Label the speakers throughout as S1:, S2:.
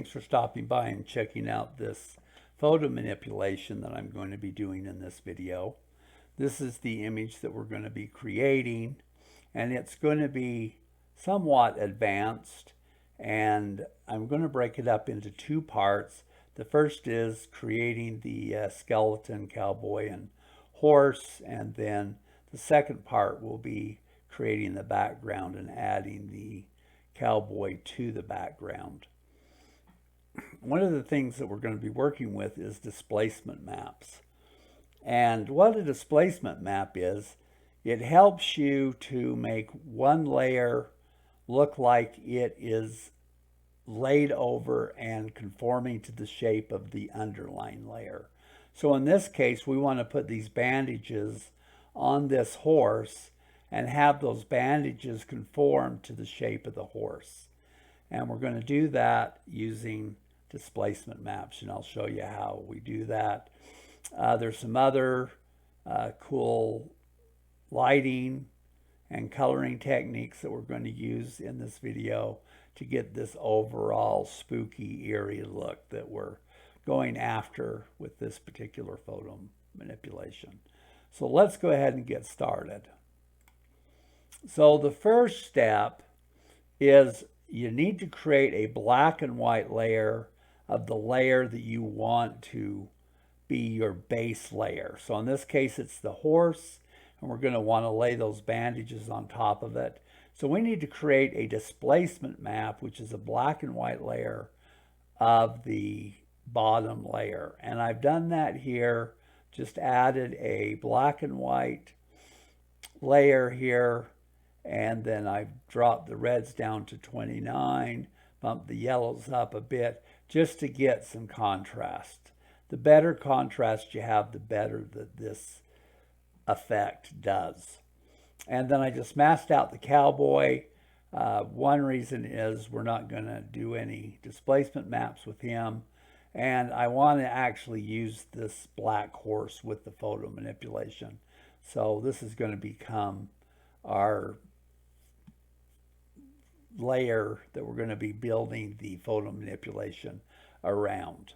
S1: thanks for stopping by and checking out this photo manipulation that I'm going to be doing in this video. This is the image that we're going to be creating, and it's going to be somewhat advanced, and I'm going to break it up into two parts. The first is creating the skeleton, cowboy, and horse, and then the second part will be creating the background and adding the cowboy to the background. One of the things that we're going to be working with is displacement maps. And what a displacement map is, it helps you to make one layer look like it is laid over and conforming to the shape of the underlying layer. So in this case, we want to put these bandages on this horse and have those bandages conform to the shape of the horse. And we're going to do that using displacement maps, and I'll show you how we do that. There's some other cool lighting and coloring techniques that we're going to use in this video to get this overall spooky, eerie look that we're going after with this particular photo manipulation. So let's go ahead and get started. So the first step is you need to create a black and white layer of the layer that you want to be your base layer. So in this case, it's the horse, and we're going to want to lay those bandages on top of it. So we need to create a displacement map, which is a black and white layer of the bottom layer. And I've done that here, just added a black and white layer here, and then I've dropped the reds down to 29, bumped the yellows up a bit just to get some contrast. The better contrast you have, the better that this effect does. And then I just masked out the cowboy. One reason is we're not going to do any displacement maps with him. And I want to actually use this black horse with the photo manipulation. So this is going to become our layer that we're going to be building the photo manipulation around.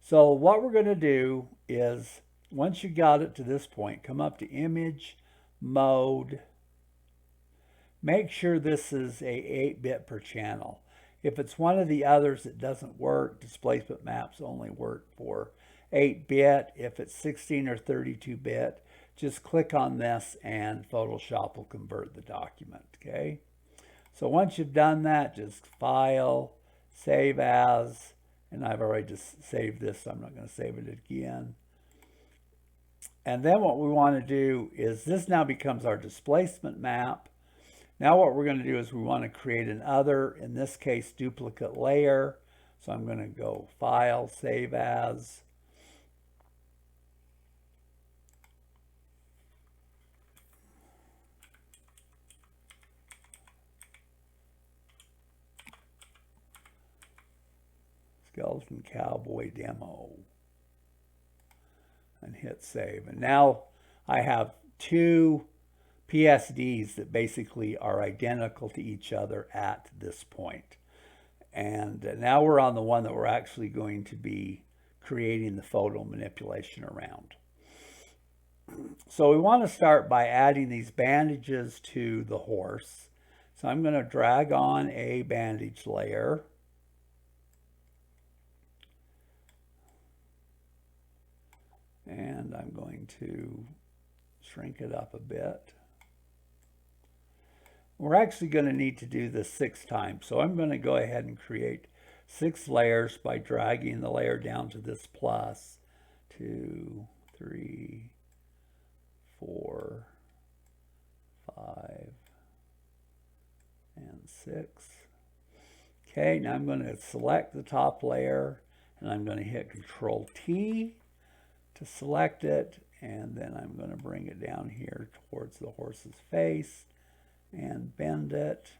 S1: So what we're going to do is, once you got it to this point, come up to Image, Mode. Make sure this is a 8-bit per channel. If it's one of the others, it doesn't work. Displacement maps only work for 8-bit. If it's 16 or 32-bit, just click on this and Photoshop will convert the document, okay? So once you've done that, just File, Save As, and I've already just saved this, so I'm not going to save it again. And then what we want to do is, this now becomes our displacement map. Now what we're going to do is we want to create another, in this case, duplicate layer. So I'm going to go File, Save As. Skeleton Cowboy Demo. And hit Save. And now I have two PSDs that basically are identical to each other at this point. And now we're on the one that we're actually going to be creating the photo manipulation around. So we want to start by adding these bandages to the horse. So I'm going to drag on a bandage layer. And I'm going to shrink it up a bit. We're actually going to need to do this 6 times. So I'm going to go ahead and create 6 layers by dragging the layer down to this plus. 2, 3, 4, 5, and 6. Okay, now I'm going to select the top layer, and I'm going to hit Control T to select it, and then I'm going to bring it down here towards the horse's face and bend it.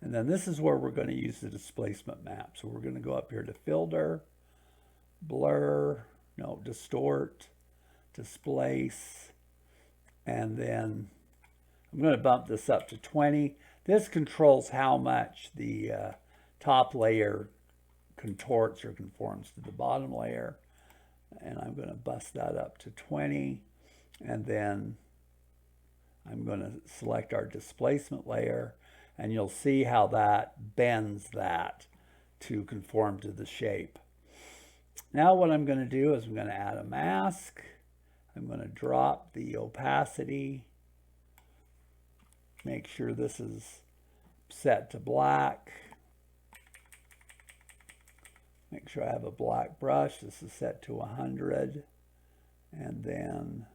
S1: And then this is where we're going to use the displacement map. So we're going to go up here to Filter, Blur, no, Distort, Displace, and then I'm going to bump this up to 20. This controls how much the top layer contorts or conforms to the bottom layer. And I'm going to bust that up to 20. And then I'm going to select our displacement layer. And you'll see how that bends that to conform to the shape. Now what I'm going to do is I'm going to add a mask. I'm going to drop the opacity. Make sure this is set to black. Make sure I have a black brush. This is set to 100. And then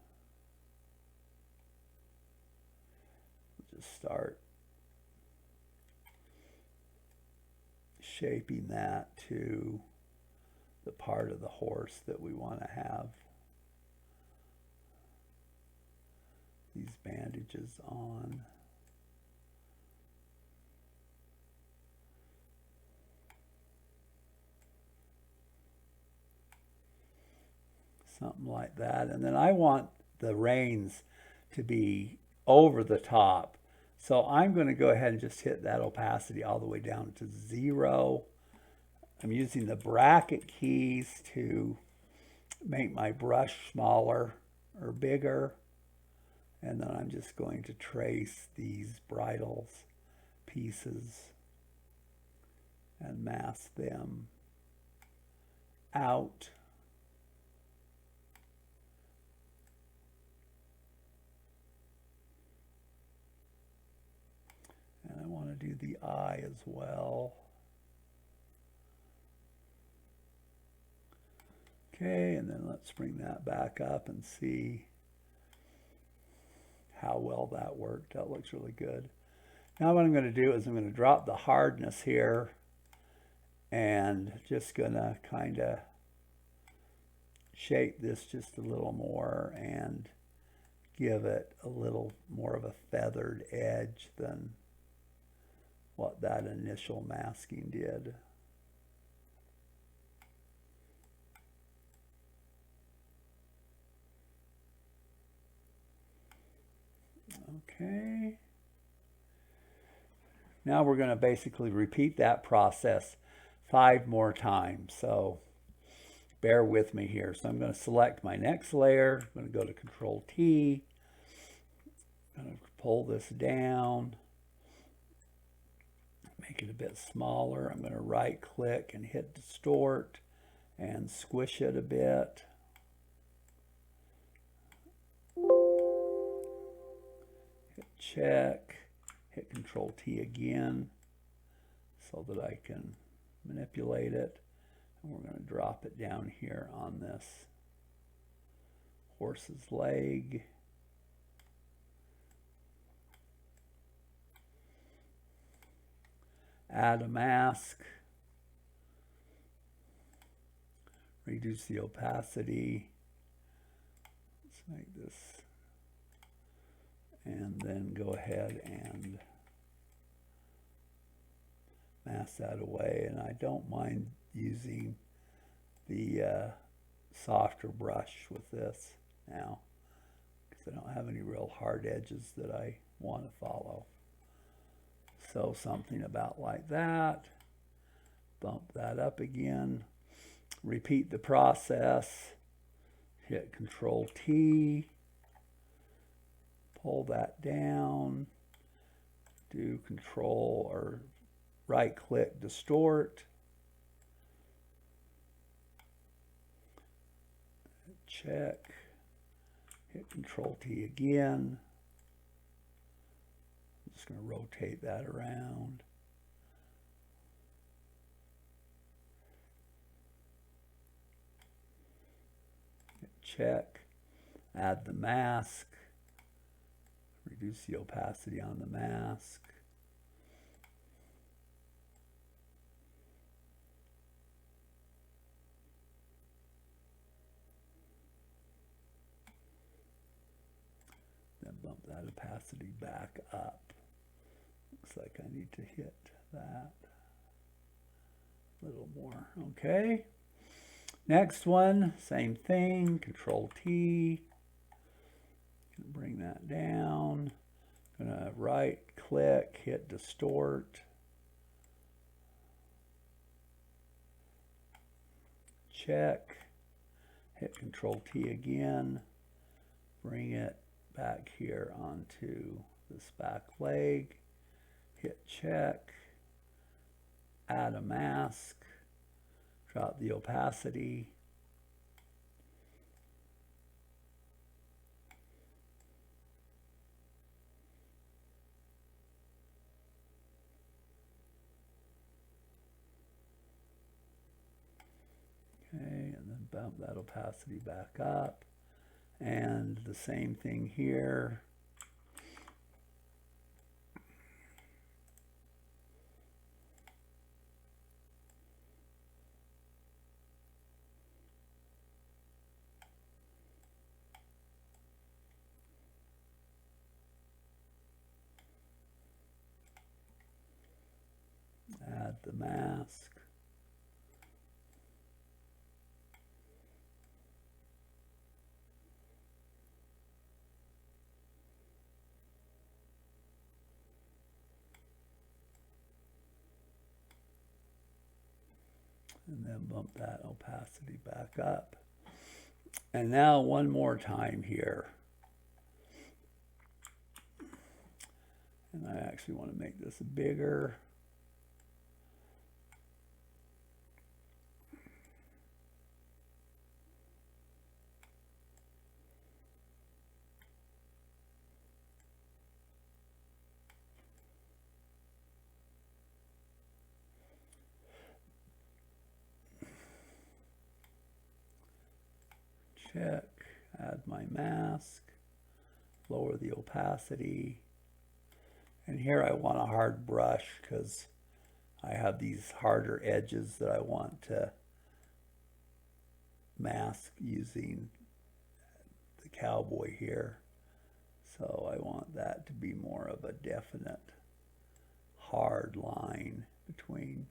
S1: we'll just start shaping that to the part of the horse that we want to have these bandages on. Something like that. And then I want the reins to be over the top. So I'm going to go ahead and just hit that opacity all the way down to 0. I'm using the bracket keys to make my brush smaller or bigger. And then I'm just going to trace these bridles pieces and mask them out. And I want to do the eye as well. Okay, and then let's bring that back up and see how well that worked. That looks really good. Now what I'm going to do is I'm going to drop the hardness here and just going to kind of shape this just a little more and give it a little more of a feathered edge than what that initial masking did. Okay. Now we're going to basically repeat that process 5 more times. So bear with me here. So I'm going to select my next layer. I'm going to go to Control T. I'm going to pull this down. Make it a bit smaller. I'm going to right click and hit distort and squish it a bit. Hit check, hit Control T again so that I can manipulate it. And we're going to drop it down here on this horse's leg. Add a mask, reduce the opacity, let's make this, and then go ahead and mask that away. And I don't mind using the softer brush with this now because I don't have any real hard edges that I want to follow. So something about like that. Bump that up again. Repeat the process. Hit Control T. Pull that down. Do Control or right click distort. Check. Hit Control T again. Just going to rotate that around. Hit check. Add the mask. Reduce the opacity on the mask. Then bump that opacity back up. Looks like I need to hit that a little more. Okay. Next one, same thing. Control T. Bring that down. I'm going to right click, hit distort. Check. Hit Control T again. Bring it back here onto this back leg. Hit check. Add a mask. Drop the opacity. Okay, and then bump that opacity back up. And the same thing here. Add the mask. And then bump that opacity back up. And now one more time here. And I actually want to make this bigger. Check, add my mask, lower the opacity. And here I want a hard brush because I have these harder edges that I want to mask using the Cowboy here. So I want that to be more of a definite hard line between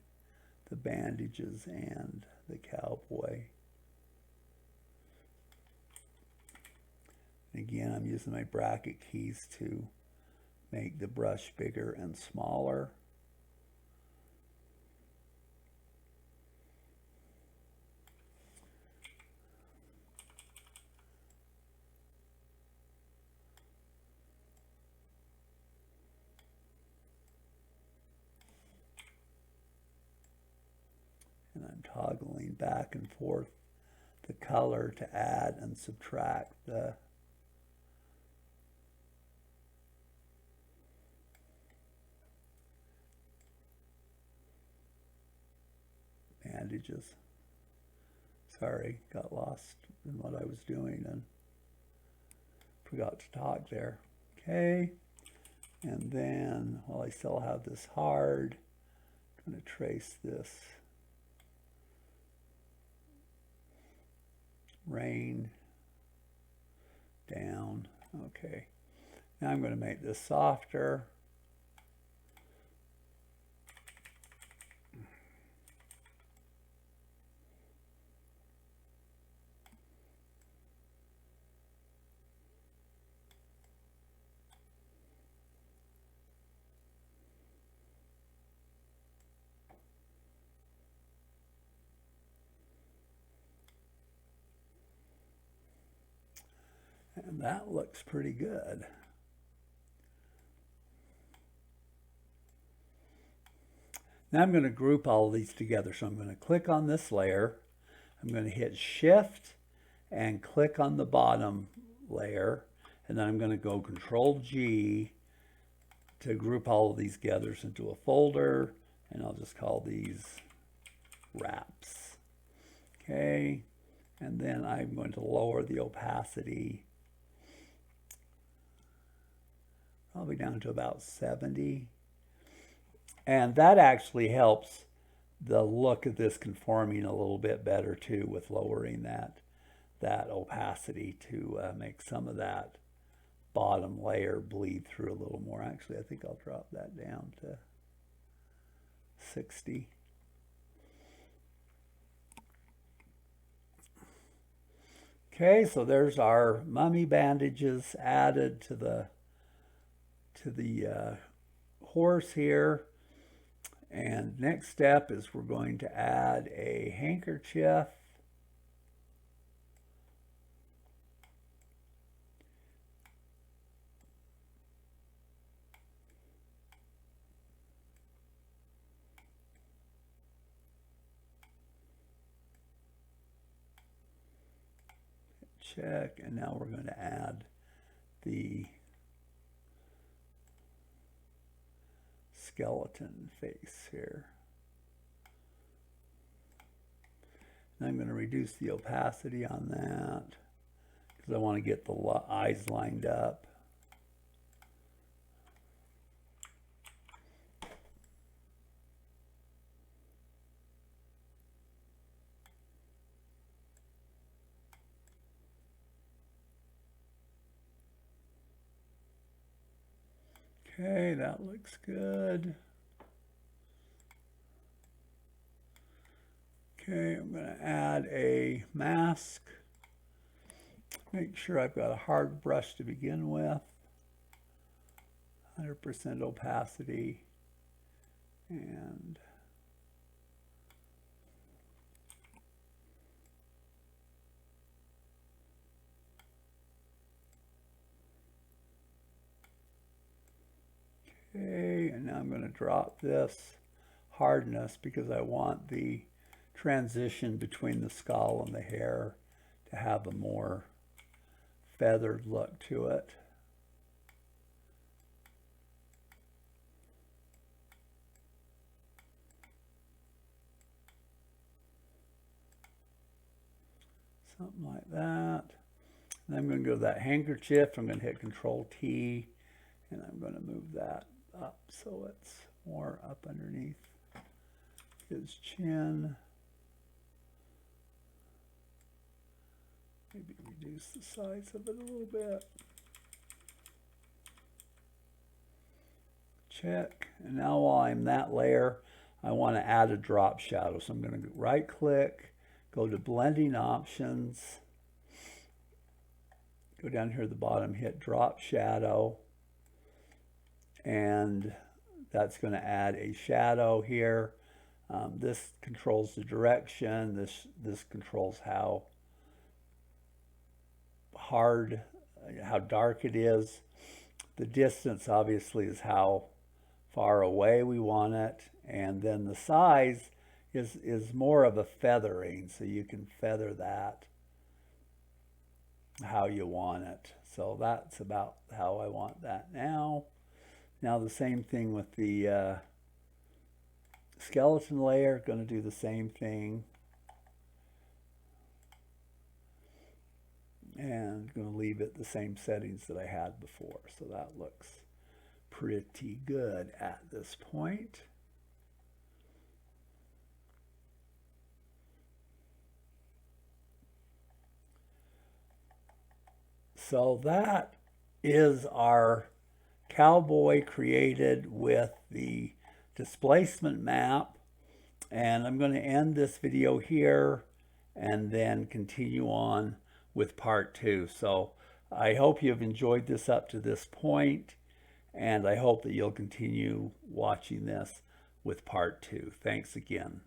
S1: the bandages and the Cowboy. Again, I'm using my bracket keys to make the brush bigger and smaller. And I'm toggling back and forth the color to add and subtract the bandages. Sorry, got lost in what I was doing and forgot to talk there. Okay, and then while I still have this hard, I'm going to trace this rain down. Okay, now I'm going to make this softer. And that looks pretty good. Now I'm going to group all of these together. So I'm going to click on this layer. I'm going to hit Shift and click on the bottom layer. And then I'm going to go Control G to group all of these together into a folder. And I'll just call these wraps. Okay. And then I'm going to lower the opacity probably down to about 70. And that actually helps the look of this conforming a little bit better too, with lowering that opacity to make some of that bottom layer bleed through a little more. Actually, I think I'll drop that down to 60. Okay, so there's our mummy bandages added to the horse here. And next step is we're going to add a handkerchief. Check, and now we're going to add the skeleton face here. And I'm going to reduce the opacity on that because I want to get the eyes lined up. Okay, that looks good. Okay, I'm going to add a mask. Make sure I've got a hard brush to begin with. 100% opacity. And okay, and now I'm going to drop this hardness because I want the transition between the skull and the hair to have a more feathered look to it. Something like that. And I'm going to go to that handkerchief. I'm going to hit Control T, and I'm going to move that up so it's more up underneath his chin. Maybe reduce the size of it a little bit. Check. And now while I'm that layer, I want to add a drop shadow. So I'm going to right click, go to blending options, go down here at the bottom, hit drop shadow, and that's going to add a shadow here. This controls the direction. This controls how hard, how dark it is. The distance obviously is how far away we want it, and then the size is more of a feathering, so you can feather that how you want it. So that's about how I want that now. Now the same thing with the skeleton layer, going to do the same thing. And going to leave it the same settings that I had before. So that looks pretty good at this point. So that is our cowboy created with the displacement map. And I'm going to end this video here and then continue on with part 2. So I hope you've enjoyed this up to this point, and I hope that you'll continue watching this with part 2. Thanks again.